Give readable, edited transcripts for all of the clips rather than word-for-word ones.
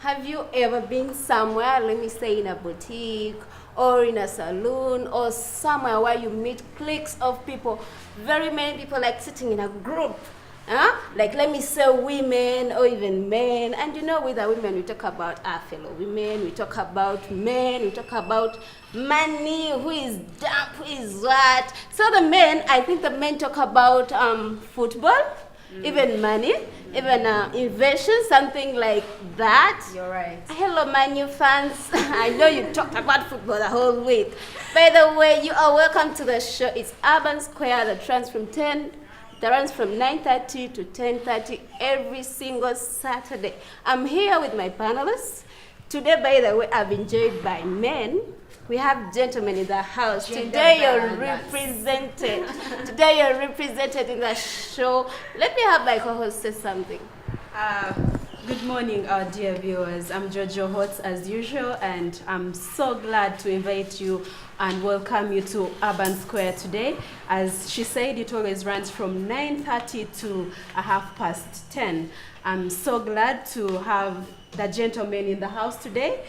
Have you ever been somewhere, let me say in a boutique or in a salon or somewhere where you meet cliques of people, very many people like sitting in a group? Like let me say women or even men, and you know with the women we talk about our fellow women, we talk about men, we talk about money, who is dumb, who is what. So the men, I think the men talk about football, even money, even invention, something like that. You're right. Hello Man U fans, I know you talked about football the whole week. By the way, you are welcome to the show. It's Urban Square that runs from 9:30 to 10:30 every single Saturday. I'm here with my panelists. Today, by the way, I've been joined by men. We have gentlemen in the house. Today you're represented. Today you're represented in the show. Let me have my co-host say something. Good morning, our dear viewers. I'm Jojo Hotz as usual, and I'm so glad to invite you and welcome you to Urban Square today. As she said, it always runs from 9:30 to 10:30. I'm so glad to have the gentlemen in the house today.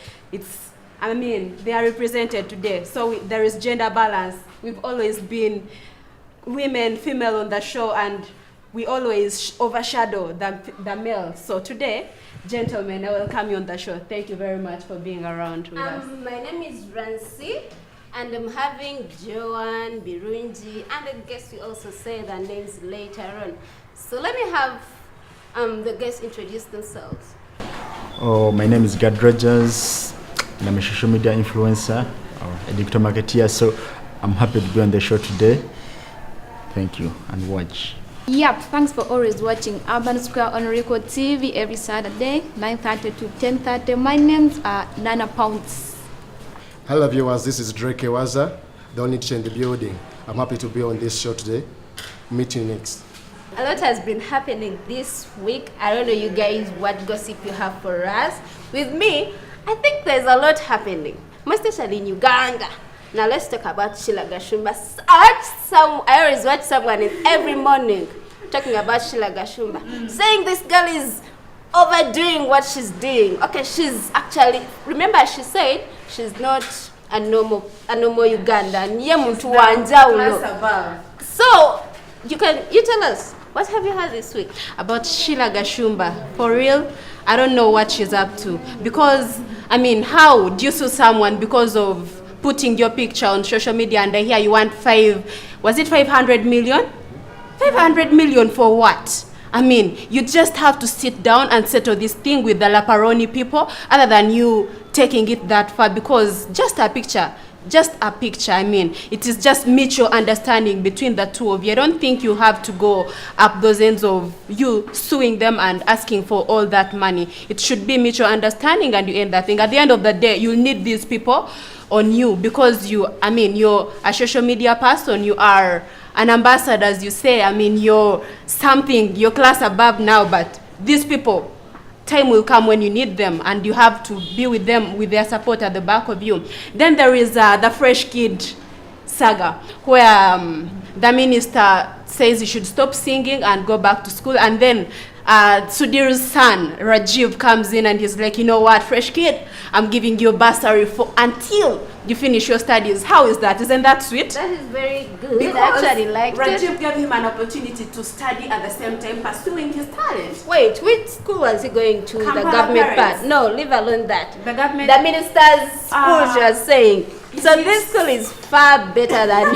They are represented today. So there is gender balance. We've always been women, female on the show, and we always overshadow the male. So today, gentlemen, I welcome you on the show. Thank you very much for being around with us. My name is Rancy, and I'm having Joan, Birunji, and I guess we also say their names later on. So let me have the guests introduce themselves. Oh, my name is Gad Rogers, and I'm a social media influencer, a digital marketeer. So I'm happy to be on the show today. Thank you, and watch. Yep, thanks for always watching Urban Square on Record TV every Saturday, 9:30 to 10:30. My name's Nana Pounds. Hello viewers, this is Drake Waza, the only teacher in the building. I'm happy to be on this show today. Meet you next. A lot has been happening this week. I don't know you guys what gossip you have for us. With me, I think there's a lot happening, most especially in Uganda. Now let's talk about Sheila Gashumba. I always watch someone every morning talking about Sheila Gashumba, saying this girl is overdoing what she's doing. Okay, she's actually, remember she said she's not a normal Ugandan. So you tell us, what have you heard this week about Sheila Gashumba? For real, I don't know what she's up to. Because, how do you sue someone because of putting your picture on social media and here you want 500 million? 500 million for what? You just have to sit down and settle this thing with the Laparoni people other than you taking it that far, because just a picture, it is just mutual understanding between the two of you. I don't think you have to go up those ends of you suing them and asking for all that money. It should be mutual understanding and you end that thing. At the end of the day, you'll need these people on you because you're a social media person, you are an ambassador, as you say. You're something, you're class above now, but these people, time will come when you need them and you have to be with them with their support at the back of you. Then there is the Fresh Kid saga, where the minister says he should stop singing and go back to school, and then Sudhir's son Rajiv comes in and he's like, you know what, Fresh Kid, I'm giving you a bursary until you finish your studies. How is that? Isn't that sweet? That is very good. Because I actually liked Rajiv gave him an opportunity to study at the same time pursuing his talent. Wait, which school was he going to? Kampala the government Parents. part? No, leave alone that. The government. The minister's school, she was saying. So this school is far better than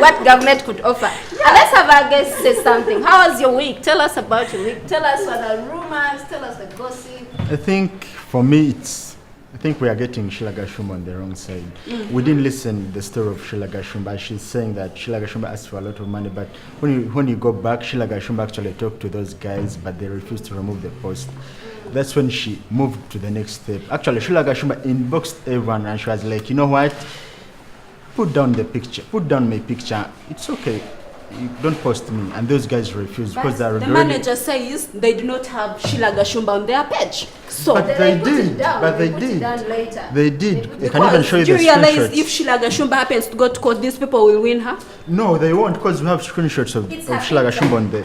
what government could offer. Yeah. And let's have our guest say something. How was your week? Tell us about your week. Tell us what the rumors, tell us the gossip. I think for me I think we are getting Sheila Gashumba on the wrong side. We didn't listen to the story of Sheila Gashumba. She's saying that Sheila Gashumba asked for a lot of money, but when you go back, Sheila Gashumba actually talked to those guys, but they refused to remove the post. That's when she moved to the next step. Actually, Sheila Gashumba inboxed everyone and she was like, you know what? Put down the picture. Put down my picture. It's okay. you don't post me, and those guys refuse because they're The already. manager says they do not have Sheila Gashumba on their page. So But they put it did. down, But they put it did. down later. They did. They can because even show you do the you realize screenshots. if Sheila Gashumba happens to go to court, these people will win her? No, they won't because we have screenshots of It's a Sheila picture. Gashumba on their.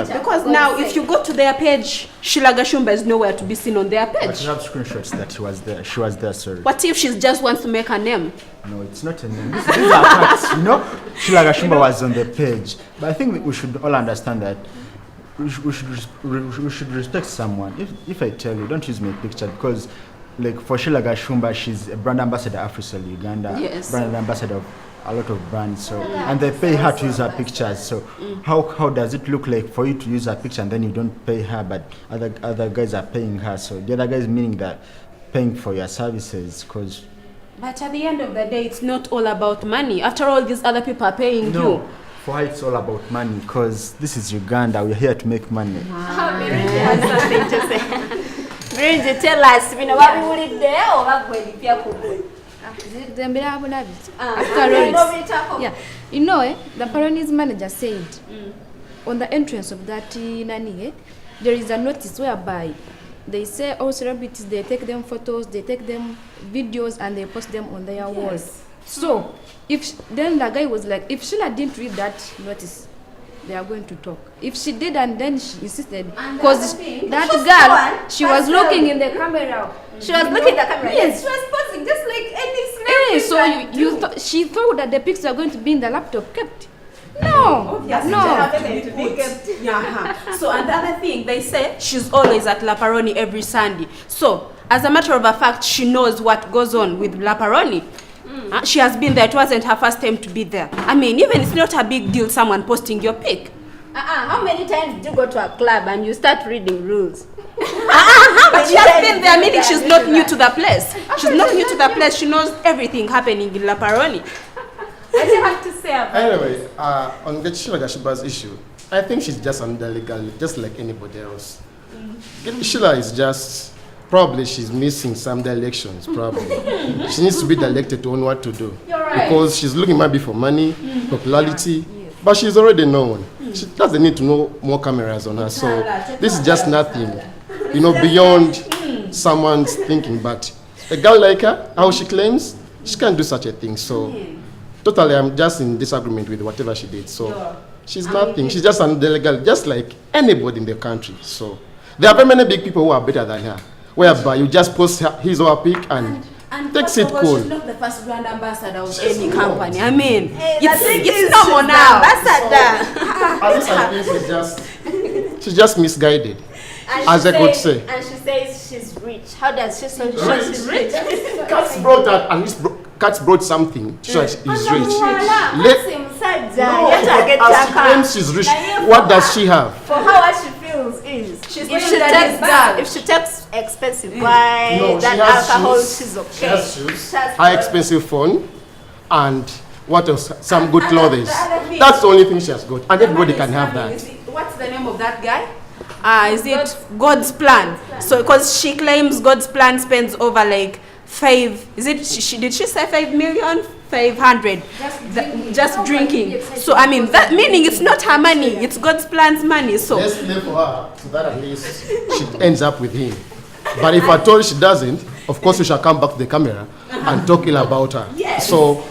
Because God now sake. if you go to their page, Sheila Gashumba is nowhere to be seen on their But page. we have screenshots that she was there. She was there. Sorry. What if she just wants to make her name? No, it's not a name. These are facts. You know, Sheila Gashumba was on the page. But I think we should all understand that we should respect someone. If I tell you, don't use my picture because, like for Sheila Gashumba, she's a brand ambassador Africell Uganda, Yes. brand ambassador of a lot of brands. So and they pay her to use her pictures. So how does it look like for you to use her picture and then you don't pay her, but other guys are paying her? So the other guys meaning that paying for your services because. But at the end of the day, it's not all about money. After all, these other people are paying No, you. for her it's all about money because this is Uganda. We're here to make money. Something to say. Bridget, tell us, you know, what we would eat there or what we would eat Yeah, you know, the Paroni's manager said on the entrance of that nani, there is a notice whereby they say all celebrities, they take them photos, they take them videos, and they post them on their walls. So, then the guy was like, if Sheila didn't read that notice, they are going to talk. If she did, and then she insisted, because that girl, she was looking in the camera. She was looking at the camera. Yes. She was posing just like any Hey, celebrity. so she thought that the pics are going to be in the laptop kept. No, no. So another thing, they say she's always at La Paroni every Sunday. So as a matter of fact, she knows what goes on with La Paroni. She has been there. It wasn't her first time to be there. I mean, even it's not a big deal someone posting your pic. How many times did you go to a club and you start reading rules? But she has been there, meaning she's not new to the place. She's not new to the place. She knows everything happening in La Paroni. What do you have to say about Anyway, on the Sheila Gashumba's issue, I think she's just under legal, just like anybody else. Sheila is just, probably she's missing some directions, probably. She needs to be directed to on what to do. You're right. Because she's looking maybe for money, popularity, but she's already known. She doesn't need to know more cameras on her, so this is just nothing, you know, beyond someone's thinking. But a girl like her, how she claims, she can't do such a thing, so totally I'm just in disagreement with whatever she did. So she's nothing, she's just an illegal, just like anybody in the country. So there are very many big people who are better than her, whereby you just post his or her pic and takes it cool. She's not the first brand ambassador of any company. I mean, the thing is, it's normal she's now. At least I think she's just misguided, as I could say. And she says she's rich. How does she say she's rich? Cats brought that, at least Cats brought something to show she's rich. Voila, Let- that's inside No, there. but as she claims she's rich, what does she have? For her, what she feels is if she takes expensive wine, No, she that has alcohol, shoes. she's okay. She has shoes, She has high expensive phone, and what else? Some good clothes. That's the only thing she has got, and everybody can have that. What's the name of that guy? Is it God's Plan? So, because she claims God's Plan spends over like 5, is it, did she say 5 million? 500 just drinking. So I mean that meaning it's not her money, it's God's Plan's money. So Let's play for her so that at least she ends up with him. But if I told she doesn't, of course we shall come back to the camera and talk ill about her. Yes. So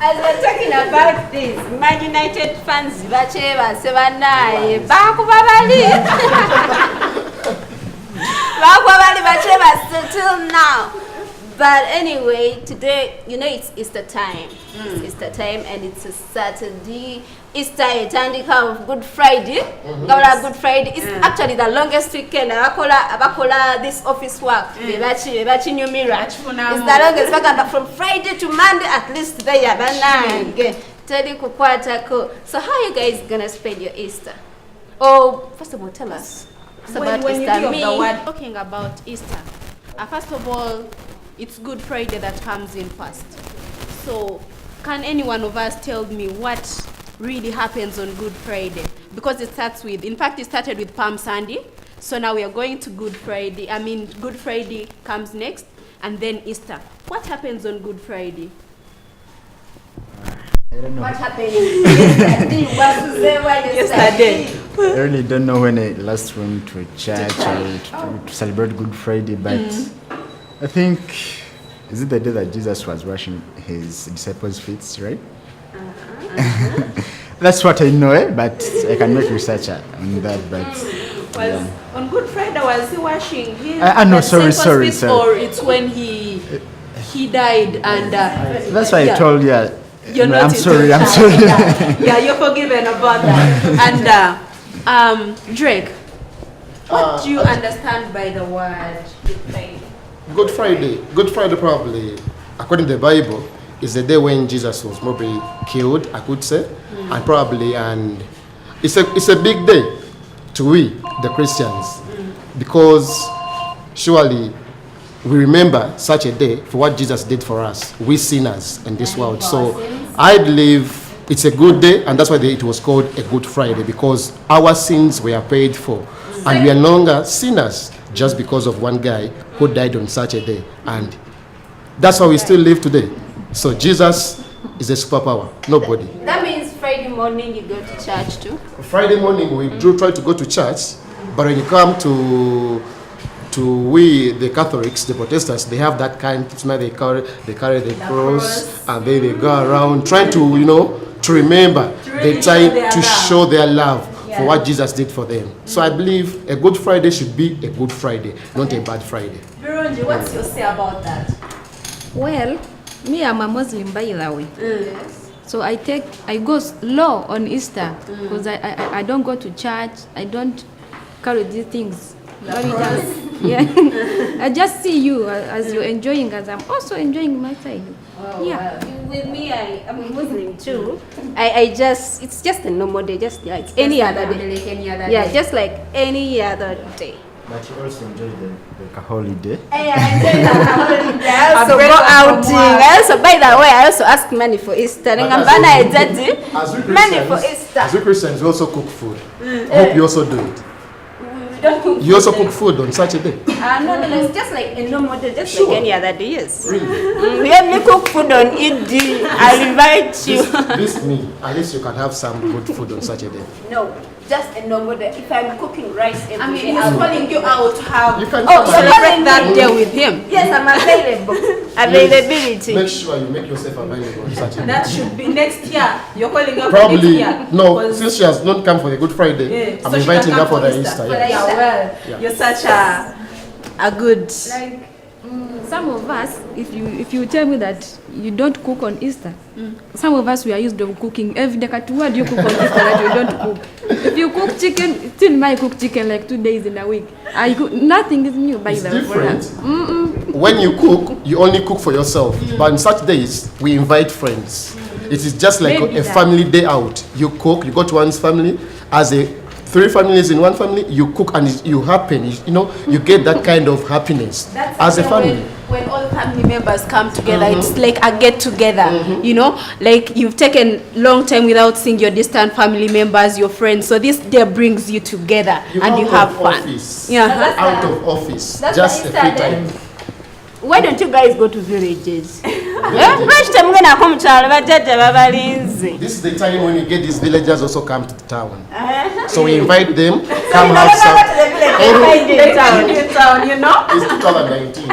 As we're talking about this, Man United fans, bacheba sebanaye, bakuba bali. Bakuba bali bacheba till now. But anyway, today, you know, it's Easter time. It's Easter time, and it's a Saturday. Easter etandika of Good Friday. Good Friday is actually the longest weekend. Abakola this office work. Bebachi New Mirror. It's the longest weekend from Friday to Monday. At least they are banana. So how are you guys gonna spend your Easter? Oh, first of all, tell us. when you Easter. hear the word talking about Easter, first of all, it's Good Friday that comes in first. So can any one of us tell me what really happens on Good Friday? Because it starts with, in fact, it started with Palm Sunday. So now we are going to Good Friday. I mean, Good Friday comes next, and then Easter. What happens on Good Friday? I don't know. What happened yesterday? I really don't know when I last went to a church or to celebrate Good Friday, but I think, is it the day that Jesus was washing his disciples' feet, right? That's what I know, but I can make research on that. But On Good Friday, was he washing his no, sorry. or it's when he died and that's why I told you. you're no, not I'm into sorry. yeah, you're forgiven about that. And Drake, what do you understand by the word Good Friday? Good Friday probably, according to the Bible, is the day when Jesus was probably killed, I could say, and it's a big day to we, the Christians, because surely we remember such a day for what Jesus did for us, we sinners in this world. So I believe it's a good day, and that's why it was called a Good Friday, because our sins were paid for, and we are no longer sinners just because of one guy who died on such a day. And that's how we still live today. So Jesus is a superpower, nobody. That means Friday morning you go to church too? Friday morning we do try to go to church, but when you come to we the Catholics, the Protestants, they have that kind. They carry the cross, and then they go around trying to to remember. They try to show their love for what Jesus did for them. So I believe a Good Friday should be a Good Friday, not a bad Friday. Birungi, what's your say about that? Well, me, I'm a Muslim by the way. So I go slow on Easter because I don't go to church. I don't carry these things. I just see you as you're enjoying, as I'm also enjoying my side. Well, with me, I'm a Muslim too. It's just a normal day, just like any other day. Yeah, just like any other day. But you also enjoy the holiday. I also go outing. By the way, I also ask money for Easter. Money for Easter. As we Christians, we also cook food. Hope you also do it. You also cook food on Saturday? No, it's just like a normal day, just like any other day, yes. Really? Let me cook food on Eid. I'll invite you. This me, at least you can have some good food on Saturday. No, just a normal day. If I'm cooking rice every day, he's calling you out to have you can celebrate that day with him. Yes, I'm available. Availability. Make sure you make yourself available on Saturday. That should be next year. You're calling her Probably, for next year. no, since she has not come for the Good Friday, I'm so inviting her for the Easter. Yeah, well, you're such a good... Like some of us, if you tell me that you don't cook on Easter, some of us we are used to cooking every day. What do you cook on Easter that you don't cook? If you cook chicken, still might cook chicken like 2 days in a week. Nothing is new by It's the different. When you cook, you only cook for yourself. But on such days, we invite friends. It is just like Maybe a family day out. You cook, you go to one's family, as 3 families in one family, you cook and you get that kind of happiness as a family. When all family members come together, it's like a get together, like you've taken long time without seeing your distant family members, your friends. So this day brings you together and you have fun. Out of office, just a free time. Why don't you guys go to villages? This is the time when you get these villagers also come to the town. So we invite them, come have some. In town, It's 2019.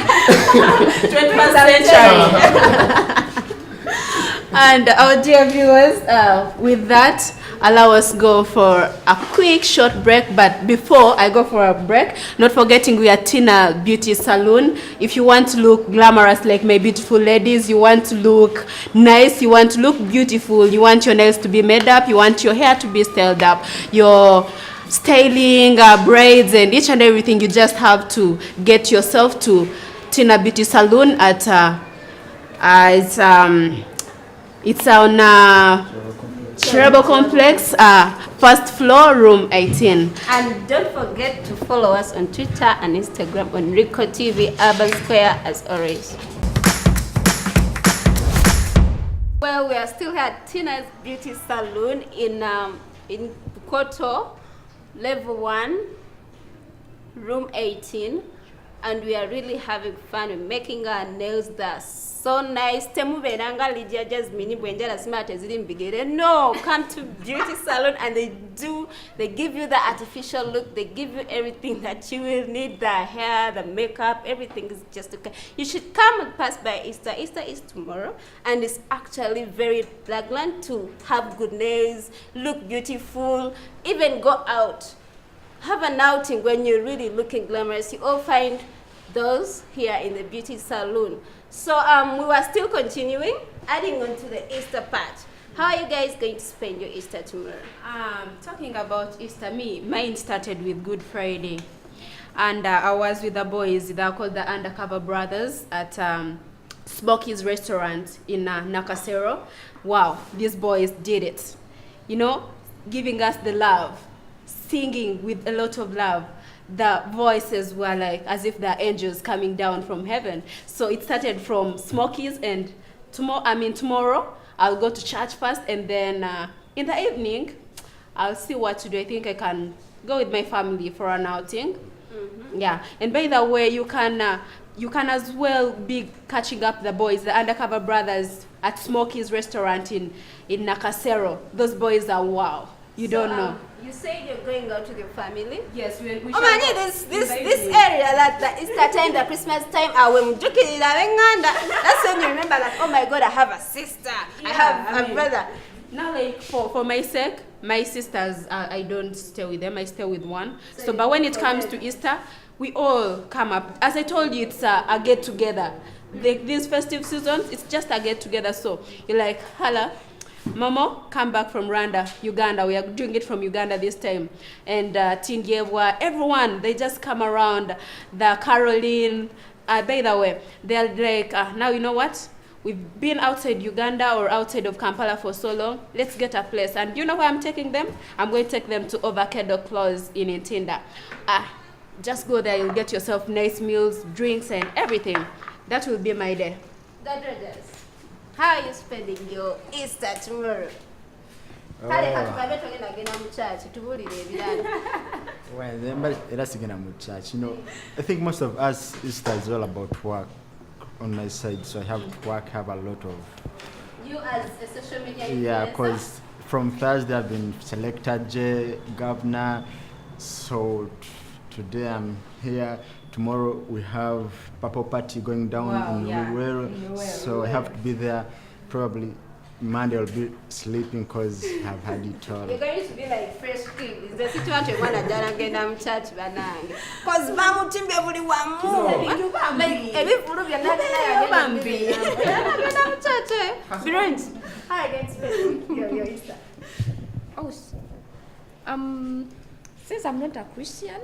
21st century. And our dear viewers, with that, allow us go for a quick short break. But before I go for a break, not forgetting we are Tina Beauty Salon. If you want to look glamorous like my beautiful ladies, you want to look nice, you want to look beautiful, you want your nails to be made up, you want your hair to be styled up, your styling, braids and each and everything, you just have to get yourself to Tina Beauty Salon at it's on Cerebral Complex, first floor, room 18. And don't forget to follow us on Twitter and Instagram on Rico TV Urban Square as always. Well, we are still here at Tina's Beauty Salon in Koto, level 1, room 18. and we are really having fun. We're making our nails that so nice. Temuberanga Lydia Jasmine Bwenjala Smart as No, come to beauty salon and they give you the artificial look. They give you everything that you will need, the hair, the makeup, everything is just okay. You should come and pass by Easter. Easter is tomorrow, and it's actually very pregnant to have good nails, look beautiful, even go out. Have an outing when you're really looking glamorous. You all find those here in the beauty salon. So we were still continuing, adding on to the Easter part. How are you guys going to spend your Easter tomorrow? Talking about Easter, mine started with Good Friday. And I was with the boys, they're called the Undercover Brothers at Smokey's restaurant in Nakasero. Wow, these boys did it. You know, giving us the love, singing with a lot of love. The voices were like as if they're angels coming down from heaven. So it started from Smokey's, and tomorrow I'll go to church first, and then in the evening I'll see what to do. I think I can go with my family for an outing. Yeah, and by the way, you can as well be catching up the boys, the Undercover Brothers at Smokey's restaurant in Nakasero. Those boys are wow. You don't know. You said you're going out with your family? Yes, we Oh man, this area that the Easter time, the Christmas time, that's when you remember that, oh my God, I have a sister, I have a brother. Now, like for my sake, my sisters, I don't stay with them. I stay with one. So but when it comes to Easter, we all come up. As I told you, it's a get together. These festive seasons, it's just a get together. So you're like, hello, Momo, come back from Rwanda, Uganda. We are doing it from Uganda this time. And Tingyevwa, everyone, they just come around. The Caroline, by the way, they're like, now you know what? We've been outside Uganda or outside of Kampala for so long. Let's get a place. And you know where I'm taking them? I'm going to take them to Ovacado Close in Ntinda. Just go there, you'll get yourself nice meals, drinks, and everything. That will be my day. Godbrothers, how are you spending your Easter tomorrow? Well, that's again I'm church. You know, I think most of us Easter is all about work on my side, so I have to work, have a lot of. You as a social media influencer? Yeah, because from Thursday I've been selected governor, so today I'm here. Tomorrow we have Purple Party going down in Luwero, so I have to be there. Probably Monday I'll be sleeping because I've had it all. You're going to be like fresh cream. Is the situation one again I'm church banang. Because Bamu Timbe everyone like every full of your Bambi. Brent, how are you going to spend your Easter? Since I'm not a Christian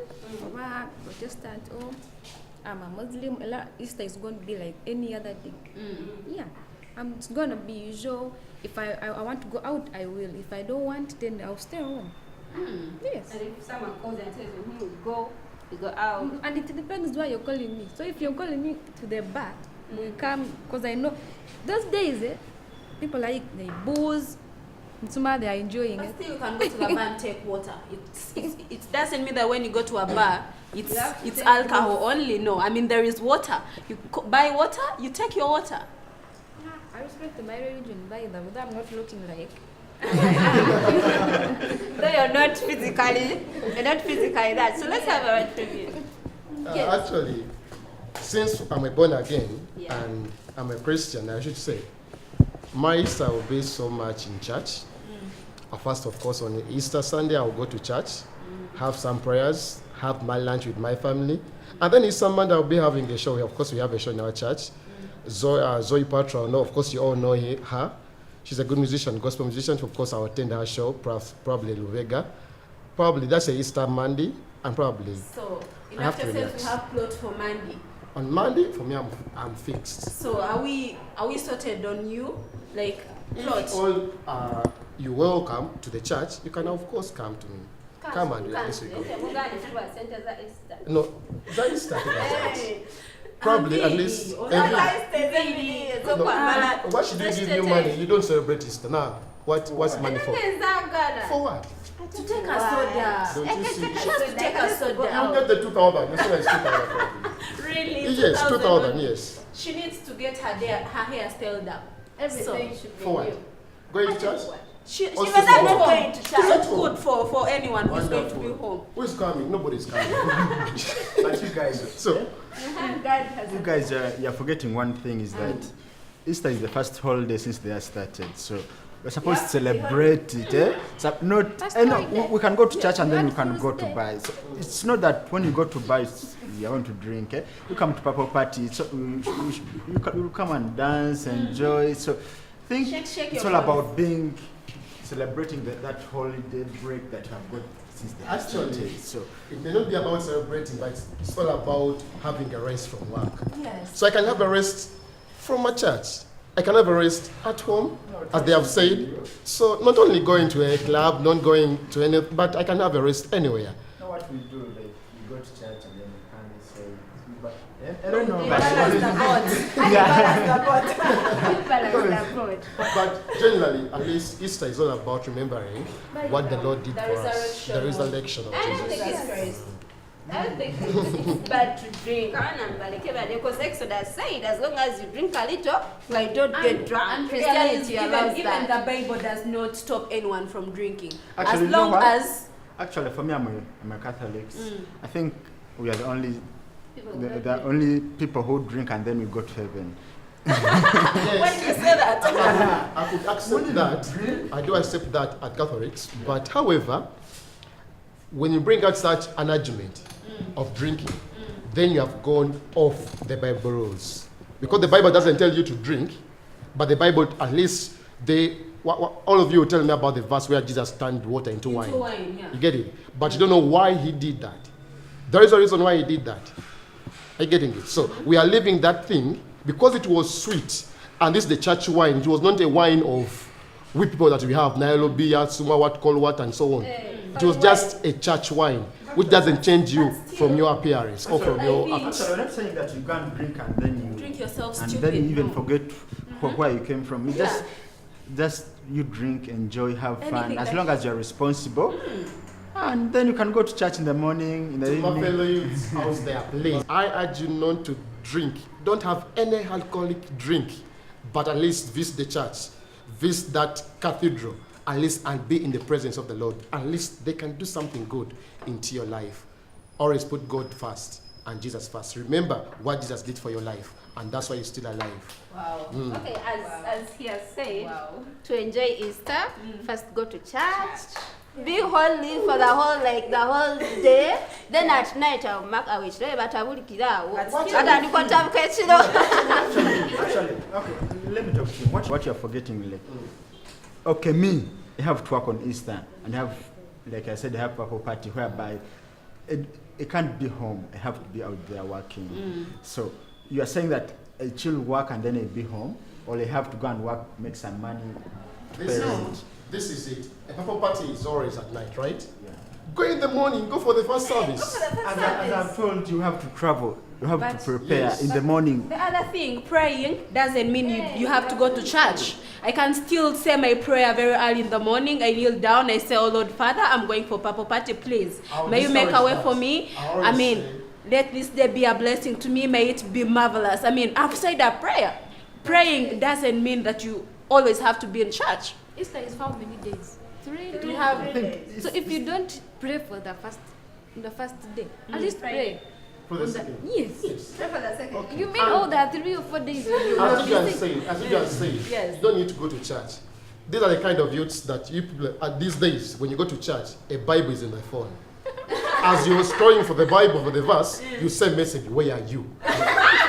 or a Protestant or I'm a Muslim, Easter is going to be like any other day. Yeah, it's going to be usual. If I want to go out, I will. If I don't want, then I'll stay home. Yes. And if someone calls and says, go, you go out. And it depends why you're calling me. So if you're calling me to the bar, we come, because I know those days, people like they booze. They are enjoying it. Still, you can go to the bar and take water. It doesn't mean that when you go to a bar, it's alcohol only. No, I mean there is water. You buy water, you take your water. I respect my religion by them, but I'm not looking like. No, you're not physically that. So let's have a trivia. Actually, since I'm a born again and I'm a Christian, I should say, my Easter will be so much in church. First, of course, on Easter Sunday, I will go to church, have some prayers, have my lunch with my family. And then Easter Monday, I'll be having a show. Of course, we have a show in our church. Zoe Patra, of course, you all know her. She's a good musician, gospel musician. Of course, I'll attend her show, probably Luvega. Probably that's a Easter Monday, and probably. So, in after sense, we have plot for Monday. On Monday, for me, I'm fixed. So, are we sorted on you? Like, plot? All you welcome to the church, you can, of course, come to me. Come and listen. No, that is Easter. Probably at least. Why should you give you money? You don't celebrate Easter now. What's money for? For what? To take a soda. Don't you see? Just to take a soda. You get the 2,000. You see, it's 2,000. really in Yes, 2000, 2000. yes. She needs to get her hair styled up. Everything should be For what? new. Going to church? She Also was for not what? going to church. It's At home. good for anyone who's going to be Wonderful. home. Who's coming? Nobody's coming. But you guys, So, God has you guys, you're forgetting one thing is that Easter is the first holiday since they are started. So we're supposed to celebrate it. So not, First no, holiday. we can go to church and then Not you can go to Thursday. buy. So it's not that when you go to buy, you're going to drink. You come to Papa Party, so you come and dance, enjoy. So I think Shake it's your all body. about celebrating that holiday break that you have got since they have Actually, started. So it may not be about celebrating, but it's all about having a rest from work. Yes. So I can have a rest from my church. I can have a rest at home, as they have said. So not only going to a club, not going to any, but I can have a rest anywhere. you know what we do, like we go to church and then we kind of say, but I don't know. But generally, at least Easter is all about remembering what the Lord did The for us. The resurrection resurrection of I don't Jesus. think it's crazy. I don't think it's bad to drink. Because Exodus said, as long as you drink a little, you don't get drunk. And Christianity even allows the that. Bible does not stop anyone from drinking. Actually, as you know long what? as Actually, for me, I'm a Catholic. I think we are the only people who drink and then we go to heaven. Yes, you say that. I could accept that. I do accept that at Catholics. But however, when you bring out such an argument of drinking, then you have gone off the Bible rules. Because the Bible doesn't tell you to drink, but the Bible, at least, all of you will tell me about the verse where Jesus turned water into wine. Yeah. You get it? But you don't know why he did that. There is a reason why he did that. Are you getting it? So we are leaving that thing because it was sweet. And this is the church wine. It was not a wine of we people that we have, Nairobi, Suma, what, call what, and so on. It was just a church wine, which doesn't change you from your appearance or from your acts. Actually, we're not saying that you can't drink and then you Drink yourself and stupid. then you even No. forget where you came from. You just you drink, enjoy, have fun. Anything As that long as you're responsible, and then you can go to church in the morning, in the My evening. fellow youths out there, please, I urge you not to drink. Don't have any alcoholic drink, but at least visit the church, visit that cathedral, at least, and be in the presence of the Lord. At least they can do something good into your life. Always put God first and Jesus first. Remember what Jesus did for your life, and that's why you're still alive. Wow. Mm. Okay, as he has said, Wow. to enjoy Easter, first go to church, be holy for the whole day. Then at night I'll mark a wish. But I will kill out. Actually, okay, let me talk to you. What you're forgetting, like, okay, me, I have to work on Easter, and I have, like I said, I have Papa Party whereby it can't be home. I have to be out there working. So you are saying that I chill work and then I be home, or I have to go and work, make some money to parent. This is it. A purple party is always at night, right? Yeah. Go in the morning, go for the first service. As I've told you, have to travel. You have But- to prepare Yes. in the morning. The other thing, praying doesn't mean you have to go to church. I can still say my prayer very early in the morning. I kneel down, I say, oh Lord Father, I'm going for Papa Party, please. May you make a way for me. I mean, let this day be a blessing to me. May it be marvelous. I mean, I've said a prayer. Praying doesn't mean that you always have to be in church. Easter is how many days? 3 days. We have So if you don't pray for the first day, at least pray. For the second. Yes. Okay. You mean all the 3 or 4 days? As you just said, Yes. you don't need to go to church. These are the kind of youths that you people, at these days, when you go to church, a Bible is in the phone. As you're scrolling for the Bible, for the verse, you send message, where are you?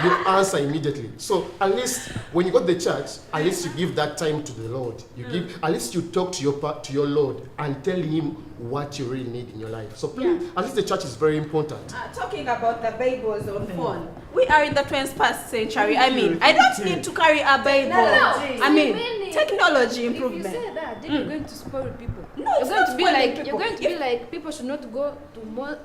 You answer immediately. So at least when you go to the church, at least you give that time to the Lord. At least you talk to your Lord and tell him what you really need in your life. So please, at least the church is very important. Talking about the Bibles on phone, we are in the 21st century. I mean, I don't need to carry a Bible. I mean, technology If you improvement. say that, then you're going to spoil people. No, it's you're going not to be spoiling like people. you're going to be like people should not go to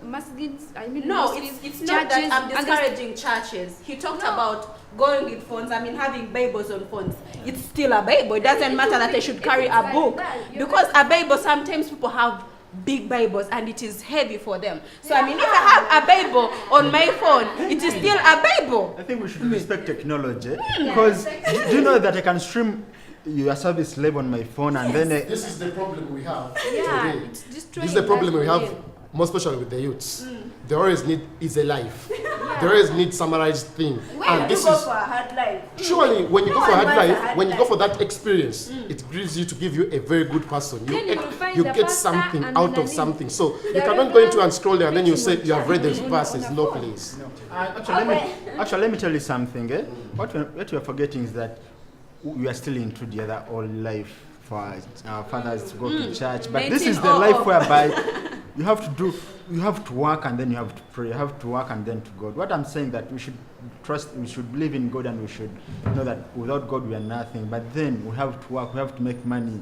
masjids. I mean, No, mosques, it's not that I'm churches, and discouraging churches. He talked No. about going with phones. I mean, having Bibles on phones. It's still a Bible. It doesn't matter that I should carry a book. Because a Bible, sometimes people have big Bibles and it is heavy for them. So I mean, if I have a Bible on my phone, it is still a Bible. I think we should respect technology, because do you know that I can stream your service live on my phone, and then This is the problem we have Yeah, today. it's This destroying is the problem that we have, real. more especially with the youths. They always need is a life. They always need summarized thing. And this is for a hard life. surely when you go for one hard wants a life, hard when you go life. for that experience, it gives you to give you a very good person. You, Then you will find you the get pastor something and out the of nani. something. So you cannot go into and scroll there and then you say you have read the verses. No, please. actually, let me tell you something. What you are forgetting is that we are still into together all life for our fathers to go to church. But this is the life whereby you have to work and then you have to pray. You have to work and then to God. What I'm saying that we should trust, we should believe in God, and we should know that without God we are nothing. But then we have to work, we have to make money.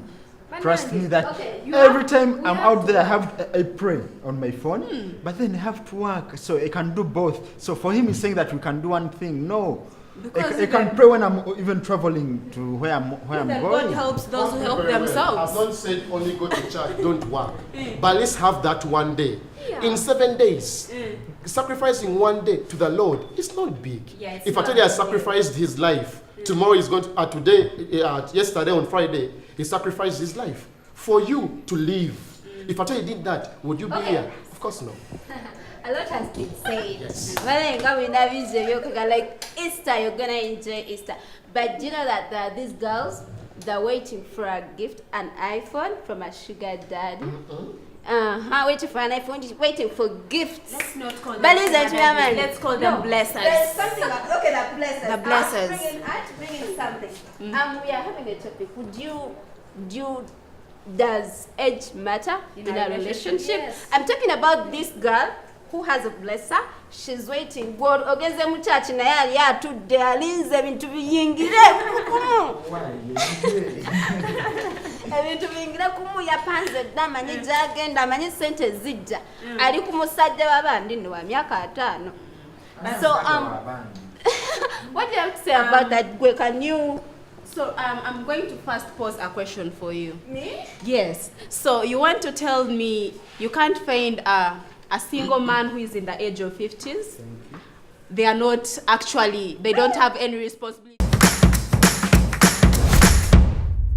Trust me that every time I'm out there, I pray on my phone, but then I have to work, so I can do both. So for him, he's saying that we can do one thing. No, I can pray when I'm even traveling to where I'm Then going. God helps those who help Very well. themselves. I've not said only go to church, don't work. But let's have that one day. In 7 days, sacrificing one day to the Lord is not big. Yeah, it's if I not tell you I big. sacrificed his life, tomorrow is going to, yesterday on Friday, he sacrificed his life for you to live. If I tell you did that, would you be here? Of course not. A lot has been said. Yes. But then come in that video, like Easter, you're gonna enjoy Easter. But do you know that these girls, they're waiting for a gift, an iPhone from a sugar daddy. Waiting for an iPhone, waiting for gifts. Let's not call But them listen to sugar me, daddies. man. Let's call them There's blessers. something, okay, the blessers. The blessers. Bring in something. We are having a topic. Does age matter in a relationship? Yes. I'm talking about this girl who has a blesser. She's waiting. God ogeze mu church na yali atudde alinze ebintu biyingire kumu. Ebintu biyingire kumu yapanze dda amanyi gyagenda amanyi sente zijja. Ali ku musajja w'abandi nno wa myaka 5. So what do you have to say about that? Gwe, can you? So I'm going to first pose a question for you. Me? Yes. So you want to tell me you can't find a single man who is in the age of 50s? They are not actually, they don't have any responsibility.